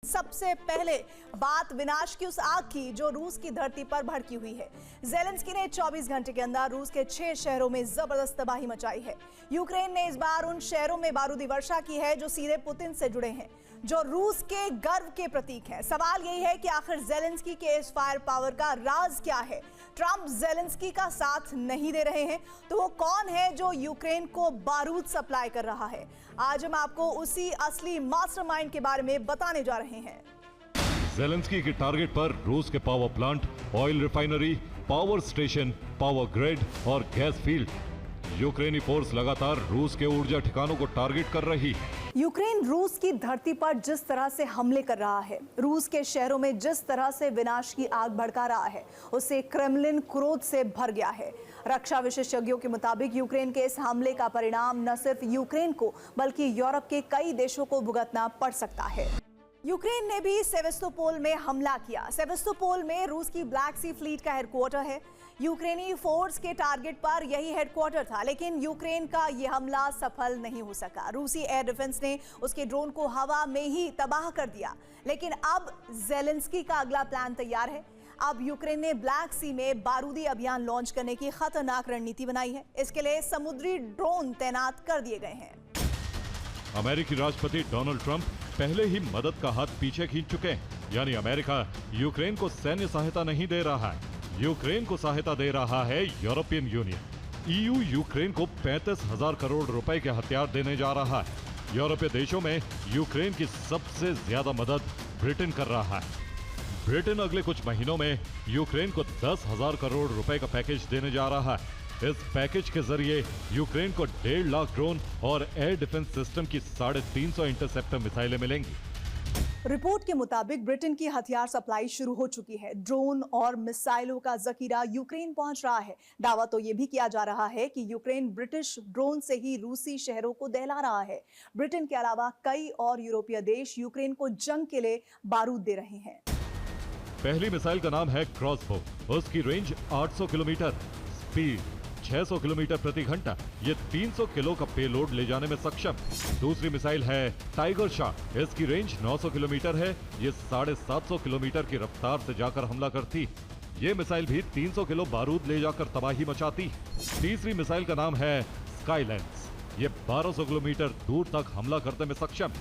सबसे पहले बात विनाश की उस आग की जो रूस की धरती पर भड़की हुई है। ज़ेलेंस्की ने 24 घंटे के अंदर रूस के 6 शहरों में जबरदस्त तबाही मचाई है। यूक्रेन ने इस बार उन शहरों में बारूदी वर्षा की है जो सीधे पुतिन से जुड़े हैं, जो रूस के गर्व के प्रतीक हैं। सवाल यही है कि आखिर ज़ेलेंस्की के इस फायर पावर का राज क्या है? ट्रंप ज़ेलेंस्की का साथ नहीं दे रहे हैं, तो वो कौन है जो यूक्रेन को बारूद सप्लाई कर रहा है? आज हम आपको उसी असली मास्टरमाइंड के बारे में बताने जा रहे हैं। ज़ेलेंस्की के टारगेट पर रूस के power plant, oil refinery, power station, power grid और गैस फील्ड। यूक्रेनी फोर्स लगातार रूस के ऊर्जा ठिकानों को टारगेट कर रही है। यूक्रेन रूस की धरती पर जिस तरह से हमले कर रहा है, रूस के शहरों में जिस तरह से विनाश की आग भड़का रहा है, उससे क्रेमलिन क्रोध से भर गया है। रक्षा विशेषज्ञों के मुताबिक यूक्रेन के इस हमले का परिणाम न सिर्फ यूक्रेन को बल्कि यूरोप के कई देशों को भुगतना पड़ सकता है। यूक्रेन ने भी सेवेस्तोपोल में हमला किया। सेवेस्तोपोल में रूस की ब्लैक सी फ्लीट का हेडक्वार्टर है। यूक्रेनी फोर्स के टारगेट पर यही हेडक्वार्टर था, लेकिन यूक्रेन का यह हमला सफल नहीं हो सका। रूसी एयर डिफेंस ने उसके ड्रोन को हवा में ही तबाह कर दिया। लेकिन अब ज़ेलेंस्की का अगला प्लान तैयार है। अब यूक्रेन ने ब्लैक सी में बारूदी अभियान लॉन्च करने की खतरनाक रणनीति बनाई है। इसके लिए समुद्री ड्रोन तैनात कर दिए गए हैं। अमेरिकी राष्ट्रपति डोनाल्ड ट्रंप पहले ही मदद का हाथ पीछे खींच चुके हैं। यानी अमेरिका यूक्रेन को सैन्य सहायता नहीं दे रहा है, यूक्रेन को सहायता दे रहा है यूरोपियन यूनियन। ईयू यूक्रेन को 35,000 करोड़ रुपए के हथियार देने जा रहा है। यूरोपीय देशों में यूक्रेन की सबसे ज्यादा मदद ब्रिटेन कर रहा है। ब्रिटेन अगले कुछ महीनों में यूक्रेन को 10,000 करोड़ रुपए का पैकेज देने जा रहा है। इस पैकेज के जरिए यूक्रेन को 1.5 लाख ड्रोन और एयर डिफेंस सिस्टम की 350 इंटरसेप्टर मिसाइलें मिलेंगी। रिपोर्ट के मुताबिक ब्रिटेन की हथियार सप्लाई शुरू हो चुकी है। ड्रोन और मिसाइलों का जखीरा यूक्रेन पहुंच रहा है। दावा तो यह भी किया जा रहा है कि यूक्रेन ब्रिटिश ड्रोन से ही रूसी शहरों को दहला रहा है। ब्रिटेन के अलावा कई और यूरोपीय देश यूक्रेन को जंग के लिए बारूद दे रहे हैं। पहली मिसाइल का नाम है क्रॉसबो। उसकी रेंज 800 किलोमीटर, स्पीड 600 किलोमीटर प्रति घंटा। ये 300 किलो का पेलोड ले जाने में सक्षम। दूसरी मिसाइल है टाइगर शॉट। इसकी रेंज 900 किलोमीटर है। ये 750 किलोमीटर की रफ्तार से जाकर हमला करती। ये मिसाइल भी 300 किलो बारूद ले जाकर तबाही मचाती। तीसरी मिसाइल का नाम है स्काईलैंस। ये 1200 किलोमीटर दूर तक हमला करने में सक्षम।